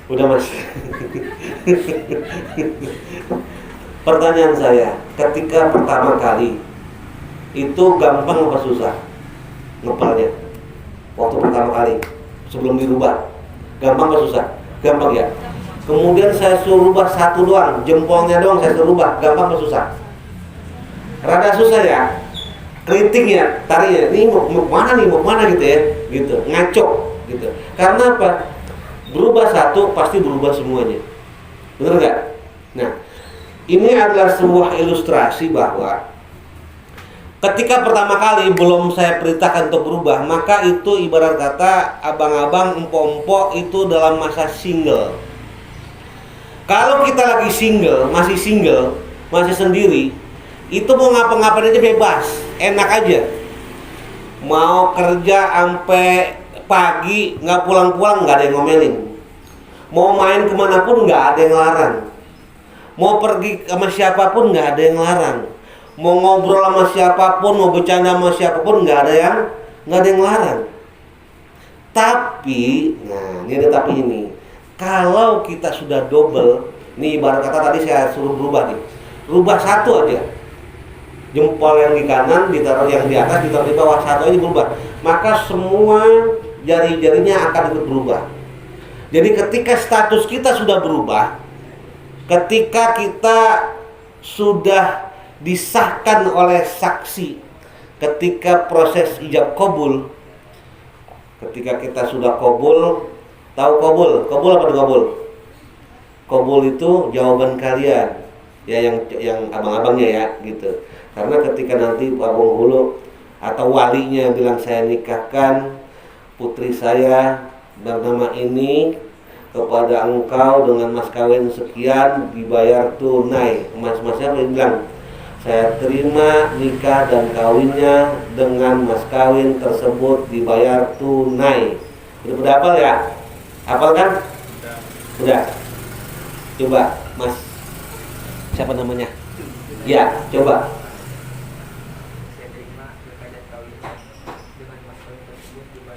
Udah Mas. Pertanyaan saya, ketika pertama kali itu gampang apa susah ngepalnya? Waktu pertama kali sebelum dirubah, gampang apa susah? Gampang ya. Kemudian saya suruh rubah satu doang, jempolnya doang saya suruh rubah, gampang apa susah? Rada susah ya. Keriting ya, tariknya, ini mau mana gitu ya, gitu, ngaco gitu. Karena apa? Berubah satu pasti berubah semuanya, bener nggak? Nah, ini adalah sebuah ilustrasi bahwa ketika pertama kali belum saya perintahkan untuk berubah, maka itu ibarat kata abang-abang, empok-empok itu dalam masa single. Kalau kita lagi single, masih sendiri, itu mau ngapa-ngapain aja bebas, enak aja. Mau kerja sampai pagi nggak pulang-pulang, nggak ada yang ngomelin. Mau main kemana pun nggak ada yang larang. Mau pergi sama siapapun nggak ada yang larang. Mau ngobrol sama siapapun, mau bercanda sama siapapun nggak ada yang larang. Tapi, nah ini ada tapi ini. Kalau kita sudah double, nih ibarat kata tadi saya suruh berubah nih, rubah satu aja. Jempol yang di kanan ditaruh yang di atas, ditaruh di bawah, satu aja berubah, maka semua jari-jarinya akan ikut berubah. Jadi ketika status kita sudah berubah, ketika kita sudah disahkan oleh saksi, ketika proses ijab qabul, ketika kita sudah qabul, tahu qabul apa tuh qabul? Qabul itu jawaban kalian, ya yang abang-abangnya ya gitu. Karena ketika nanti Pak Penghulu atau walinya bilang saya nikahkan putri saya bernama ini kepada engkau dengan mas kawin sekian dibayar tunai, mas-masnya bilang saya terima nikah dan kawinnya dengan mas kawin tersebut dibayar tunai. Udah hafal ya? Hafal kan? Udah. Coba mas, siapa namanya? Ya, coba.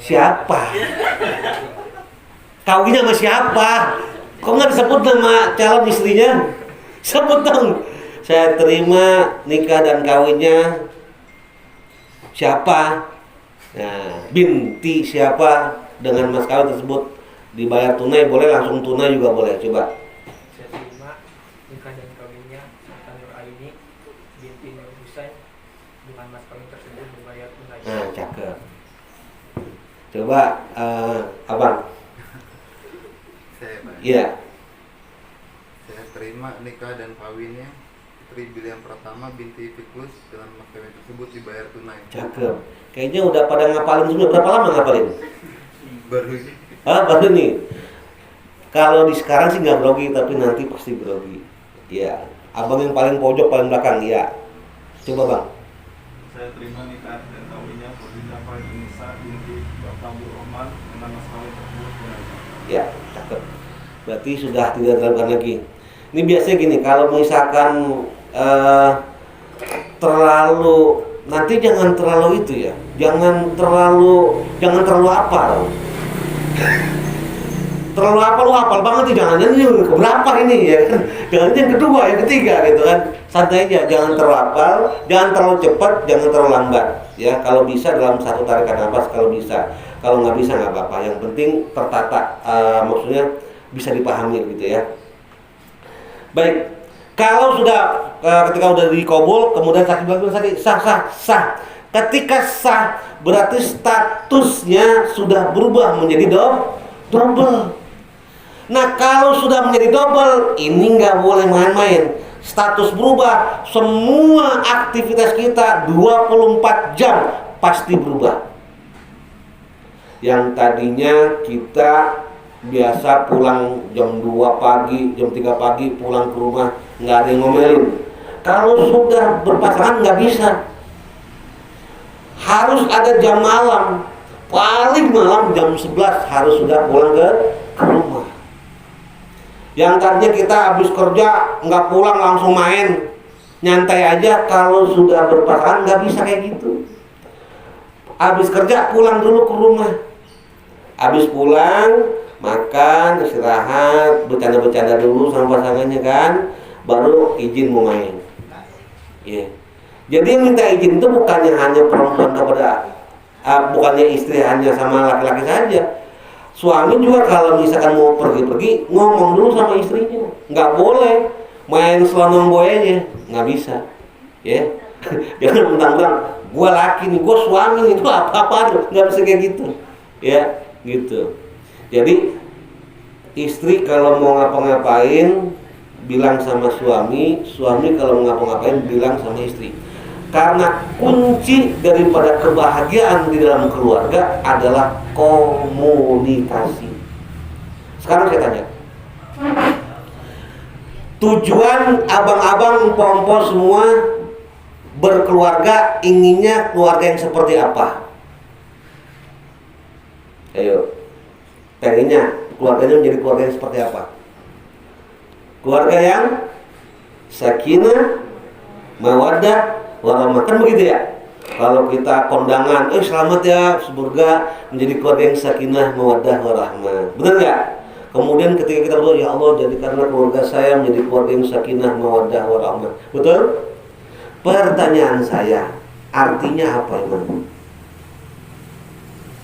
Siapa? Kawinnya sama siapa? Kok nggak disebut nama calon istrinya? Sebut dong. Saya terima nikah dan kawinnya siapa? Nah, binti siapa dengan mas kawin tersebut dibayar tunai, boleh langsung tunai juga boleh. Coba. Saya terima nikah dan kawinnya Sultan Nur Aini binti Nur Husain dengan mas kawin tersebut dibayar tunai. Nah, cakep. Coba abang. Iya. Saya terima nikah dan kawinnya Putri Bilian Pratama binti Fiklus dengan mas kawin tersebut dibayar tunai. Cakep. Kayaknya udah pada ngapalin semua. Berapa lama ngapalin? Baru ini. Baru nih. Kalau di sekarang sih nggak grogi, tapi nanti pasti grogi. Iya. Abang yang paling pojok, paling belakang. Iya. Coba bang. Saya terima nikah dan kawinnya Putri Jafar Inisa binti Bapak Abdul Rahman dengan mas kawin tersebut tunai. Ya, cakep. Berarti sudah tidak dilakukan lagi. Ini biasanya gini, kalau misalkan terlalu, nanti jangan terlalu itu ya, jangan terlalu apa? Terlalu apa lu hafal banget nih, jangan ini keberapa ini ya kan? Jangan yang kedua, yang ketiga gitu kan. Santai aja, jangan terlalu hafal, jangan terlalu cepat, jangan terlalu lambat. Ya, kalau bisa dalam satu tarikan nafas kalau bisa. Kalau nggak bisa nggak apa-apa. Yang penting tertata, maksudnya bisa dipahami gitu ya. Baik, kalau sudah ketika udah dikabul, kemudian saksi bilang tadi sah. Ketika sah berarti statusnya sudah berubah menjadi double. Nah kalau sudah menjadi double, ini nggak boleh main-main. Status berubah, semua aktivitas kita 24 jam pasti berubah. Yang tadinya kita biasa pulang jam 2 pagi, jam 3 pagi pulang ke rumah nggak ada yang ngomelin. Kalau sudah berpasangan nggak bisa, harus ada jam malam, paling malam jam 11 harus sudah pulang ke rumah. Yang tadinya kita habis kerja nggak pulang langsung main nyantai aja, kalau sudah berpasangan nggak bisa kayak gitu. Habis kerja pulang dulu ke rumah, habis pulang makan, istirahat, bercanda-bercanda dulu sama pasangannya kan, baru izin mau main. Ya. Jadi yang minta izin itu bukannya hanya perempuan kepada bukannya istri hanya sama laki-laki saja. Suami juga kalau misalkan mau pergi-pergi ngomong dulu sama istrinya. Nggak boleh main selonong boyanya, nggak bisa. Ya. Jangan mentang-mentang gua laki nih, gua suami nih, itu apa-apa, nggak bisa kayak gitu. Ya, gitu. Jadi istri kalau mau ngapa-ngapain bilang sama suami, suami kalau mau ngapa-ngapain bilang sama istri. Karena kunci daripada kebahagiaan di dalam keluarga adalah komunikasi. Sekarang saya tanya, tujuan abang-abang, mpok-mpok semua berkeluarga inginnya keluarga yang seperti apa? Ayo, pengennya keluarganya menjadi keluarga yang seperti apa? Keluarga yang sakinah, mawaddah, warahmah, kan begitu ya? Kalau kita kondangan, selamat ya surga, menjadi keluarga yang sakinah, mawaddah, warahmah, benar nggak? Kemudian ketika kita berdoa, ya Allah jadikanlah keluarga saya menjadi keluarga yang sakinah, mawaddah, warahmah, betul? Pertanyaan saya, artinya apa Iman?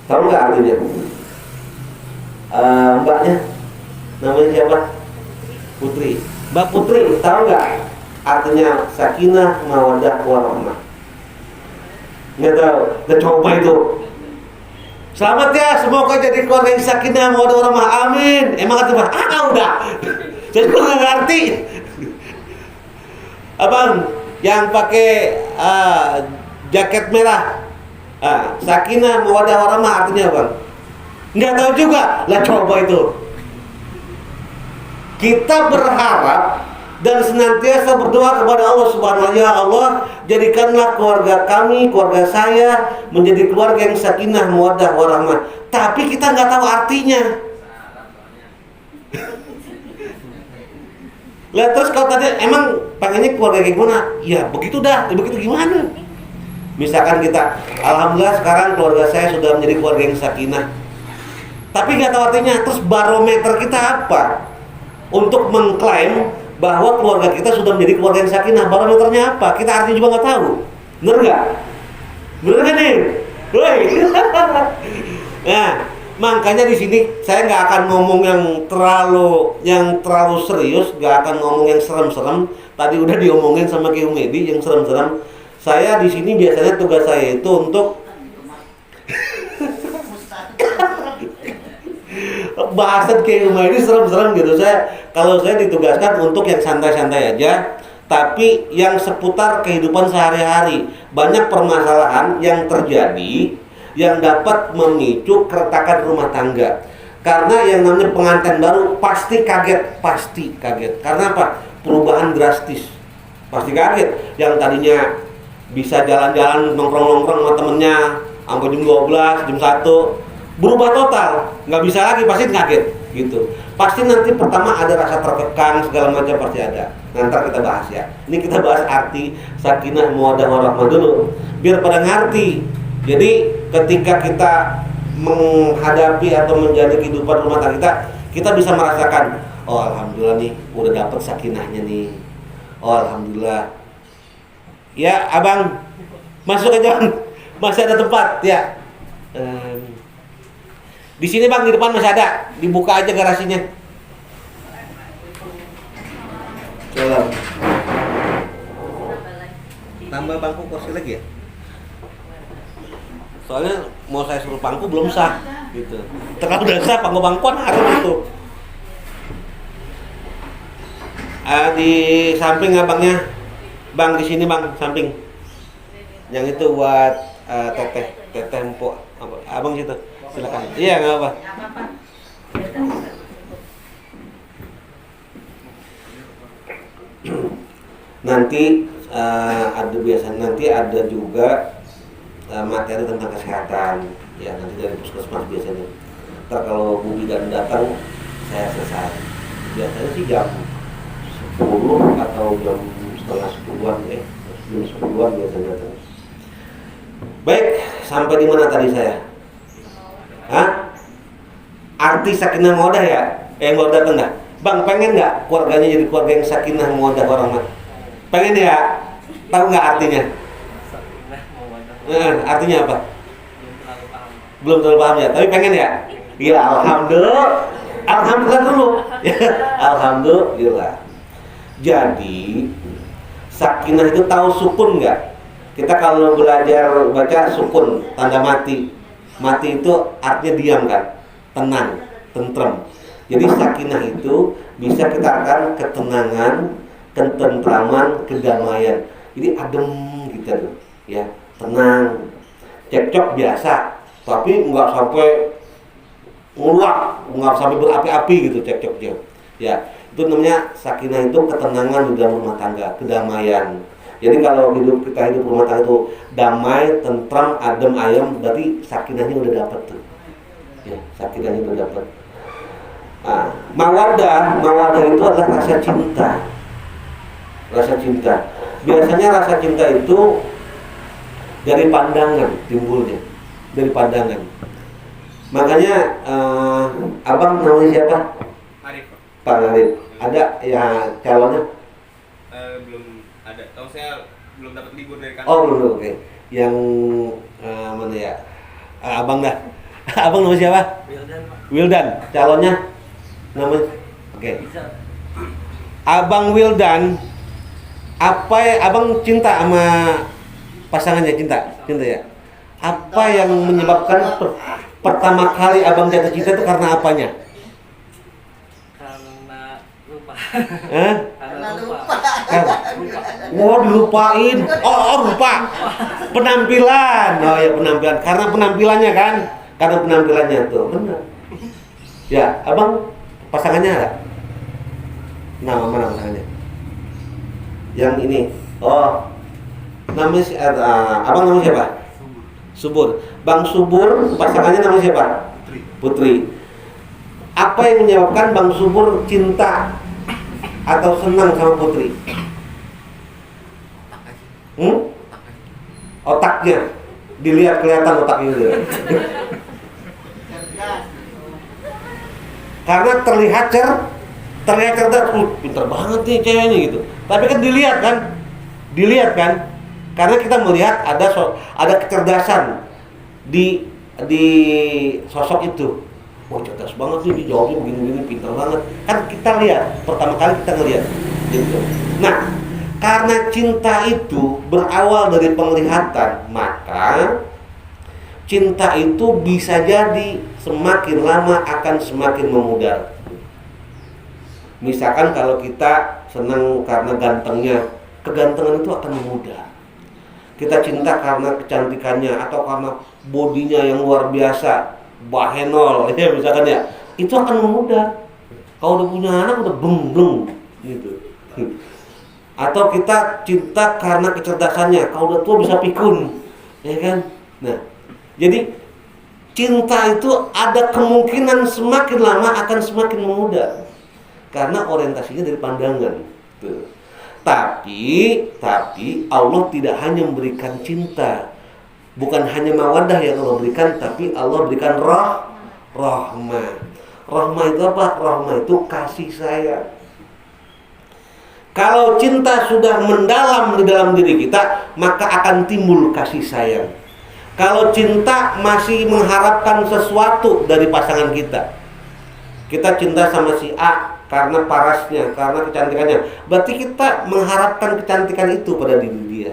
Tahu nggak artinya? Mbaknya namanya siapa? Putri. Mbak Putri, tahu nggak artinya sakinah, mawaddah, warahmah? Nggak tahu. Udah coba itu. Selamat ya, semoga jadi keluarga yang sakinah, mawaddah, warahmah. Amin. Emang kata Mbak? Udah. Jadi gue nggak ngerti. Abang yang pakai jaket merah, sakinah, mawaddah, warahmah artinya apa? Nggak tahu juga. Lah coba itu. Kita berharap dan senantiasa berdoa kepada Allah Subhanahu wa taala, ya Allah, jadikanlah keluarga kami, keluarga saya menjadi keluarga yang sakinah, mawaddah, warahmah. Tapi kita nggak tahu artinya. Lah terus kalau tadi emang pengennya keluarga kayak gimana? Ya begitu dah, begitu gimana? Misalkan kita, alhamdulillah sekarang keluarga saya sudah menjadi keluarga yang sakinah. Tapi nggak tahu artinya. Terus barometer kita apa untuk mengklaim bahwa keluarga kita sudah menjadi keluarga yang sakinah? Barometernya apa? Kita artinya juga nggak tahu. Bener nggak? Bener nggak nih? Nah, makanya di sini saya nggak akan ngomong yang terlalu serius, nggak akan ngomong yang serem-serem. Tadi udah diomongin sama Ki Humedi yang serem-serem. Saya di sini biasanya tugas saya itu untuk bahasan kayak rumah ini serem-serem gitu. Kalau saya ditugaskan untuk yang santai-santai aja, tapi yang seputar kehidupan sehari-hari. Banyak permasalahan yang terjadi yang dapat memicu keretakan rumah tangga. Karena yang namanya pengantin baru pasti kaget. Karena apa? Perubahan drastis. Pasti kaget. Yang tadinya bisa jalan-jalan nongkrong-nongkrong sama temennya sampai jam 12, jam 1, berubah total, nggak bisa lagi, pasti kaget gitu. Pasti nanti pertama ada rasa terkekang segala macam, pasti ada. Nanti kita bahas ya. Ini kita bahas arti sakinah, mawaddah, warahmah dulu, biar pada ngerti. Jadi ketika kita menghadapi atau menjalani kehidupan rumah tangga kita bisa merasakan, oh alhamdulillah nih, udah dapet sakinahnya nih. Oh alhamdulillah. Ya abang, masuk aja bang, masih ada tempat ya. Di sini bang, di depan masih ada, dibuka aja garasinya. Coba. Tambah bangku kursi lagi ya? Soalnya mau saya suruh bangku belum sah, gitu. Terlalu udah sah bangku-bangkuan harus itu. Di samping abangnya, bang di sini bang, samping. Yang itu buat teteh empuk, abang situ. Silakan. Iya, nggak apa. Nanti ada juga materi tentang kesehatan. Ya nanti dari puskesmas biasanya. Ntar kalau Bu Bidan datang, saya selesai. Biasanya sih jam 10 atau jam setengah 10-an ya. Jam 10-an biasanya datang. Baik, sampai di mana tadi saya? Hah? arti sakinah mawaddah ya? Yang baru datang dah. Bang, pengen nggak keluarganya jadi keluarga yang sakinah mawaddah warahmah? Pengen ya? Tahu nggak artinya? Sakinah mawaddah. Artinya apa? Belum terlalu paham. Belum terlalu paham ya, tapi pengen ya? Iya, alhamdulillah. Alhamdulillah dulu. Alhamdulillah. Jadi sakinah itu tahu sukun nggak? Kita kalau belajar baca sukun, tanda mati. Mati itu artinya diam kan? Tenang, tentrem. Jadi sakinah itu bisa kita artikan ketenangan, ketentraman, kedamaian. Jadi adem gitu tuh, ya, tenang. Cekcok biasa, tapi nggak sampai ngeluak, nggak sampai berapi-api gitu cekcoknya. Ya, itu namanya sakinah, itu ketenangan di dalam rumah tangga, kedamaian. Jadi kalau kita hidup rumah tangga itu damai, tentram, adem, ayem, berarti sakinahnya udah dapat tuh. Ya, sakinahnya udah dapat. Nah, mawaddah itu adalah rasa cinta. Rasa cinta. Biasanya rasa cinta itu dari pandangan timbulnya, dari pandangan. Makanya abang namanya siapa? Arif. Pak Arif. Ada ya calonnya? Belum ada. Tahu saya belum dapat libur dari kantor. Oh belum, oke. Yang mana ya? Abang dah. Abang namanya siapa? Wildan, Pak. Wildan. Calonnya namanya? Oke. Bisa. Abang Wildan, apa ya, abang cinta sama pasangannya, cinta ya? Apa yang menyebabkan pertama kali abang jatuh cinta itu karena apanya? Karena lupa. Karena lupa. Lupa. Oh dilupain. Oh lupa. Penampilan. Oh ya penampilan. Karena penampilannya kan? Karena penampilannya tuh benar. Ya abang pasangannya ada? Nama mana pasangannya? Yang ini. Oh namanya abang namanya siapa? Subur. Bang Subur pasangannya namanya siapa? Putri. Apa yang menyebabkan Bang Subur cinta atau senang sama Putri? Otaknya. Dilihat kelihatan otaknya dia. Karena terlihat cerdas, pintar banget nih cewek ini gitu. Tapi kan dilihat kan, karena kita melihat ada kecerdasan di sosok itu. Wah cerdas banget nih, dijawabnya begini-begini, pintar banget. Kan kita lihat, pertama kali kita ngelihat gitu. Nah, karena cinta itu berawal dari penglihatan, maka cinta itu bisa jadi semakin lama akan semakin memudar. Misalkan kalau kita senang karena gantengnya, kegantengan itu akan memudar. Kita cinta karena kecantikannya atau karena bodinya yang luar biasa, bahenol ya misalkan ya, itu akan memudar. Kalau udah punya anak udah bleng gitu. Atau kita cinta karena kecerdasannya, kalau udah tua bisa pikun, ya kan? Nah, jadi cinta itu ada kemungkinan semakin lama akan semakin memudar karena orientasinya dari pandangan. Tuh. Tapi Allah tidak hanya memberikan cinta, bukan hanya mawaddah yang Allah berikan, tapi Allah berikan rahmah. Rahmah itu apa? Rahmah itu kasih sayang. Kalau cinta sudah mendalam di dalam diri kita, maka akan timbul kasih sayang. Kalau cinta masih mengharapkan sesuatu dari pasangan kita, kita cinta sama si A karena parasnya, karena kecantikannya, berarti kita mengharapkan kecantikan itu pada diri dia.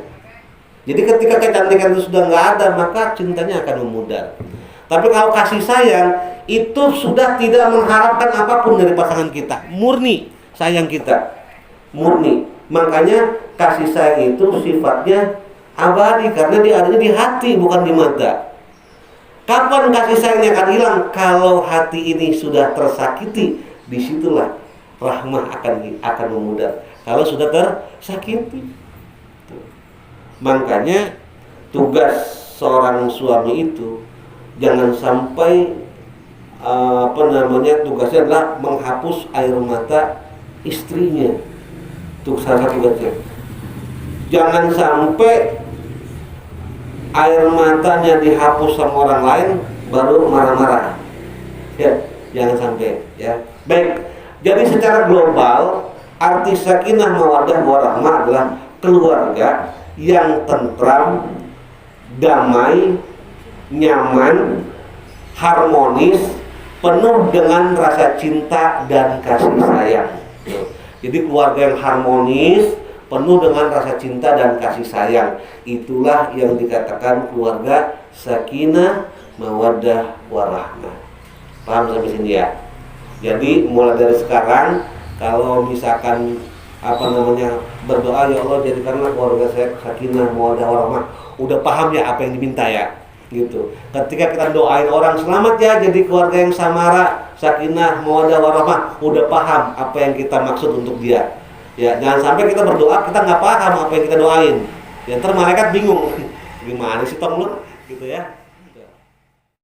Jadi ketika kecantikan itu sudah nggak ada, maka cintanya akan memudar. Tapi kalau kasih sayang itu sudah tidak mengharapkan apapun dari pasangan kita, murni sayang kita. Murni. Makanya kasih sayang itu sifatnya abadi karena dia adanya di hati bukan di mata. Kapan kasih sayangnya akan hilang? Kalau hati ini sudah tersakiti, disitulah rahmah akan memudar. Kalau sudah tersakiti. Makanya tugas seorang suami itu jangan sampai tugasnya adalah menghapus air mata istrinya. Itu salah satu tugasnya. Jangan sampai air matanya dihapus sama orang lain baru marah-marah. Ya, Jangan sampai ya. Baik. Jadi secara global arti sakinah mawaddah warahmah adalah keluarga yang tentram, damai, nyaman, harmonis, penuh dengan rasa cinta dan kasih sayang. Jadi keluarga yang harmonis, penuh dengan rasa cinta dan kasih sayang, itulah yang dikatakan keluarga sakinah mawaddah warahmah. Paham sampai sini ya? Jadi mulai dari sekarang kalau misalkan berdoa, ya Allah jadikanlah keluarga saya sakinah mawaddah warahmah, udah paham ya apa yang diminta ya gitu. Ketika kita doain orang selamat ya jadi keluarga yang samara sakinah mawaddah warahmah, udah paham apa yang kita maksud untuk dia ya. Jangan sampai kita berdoa kita nggak paham apa yang kita doain ya, ntar malaikat bingung gimana sih tong lu gitu ya.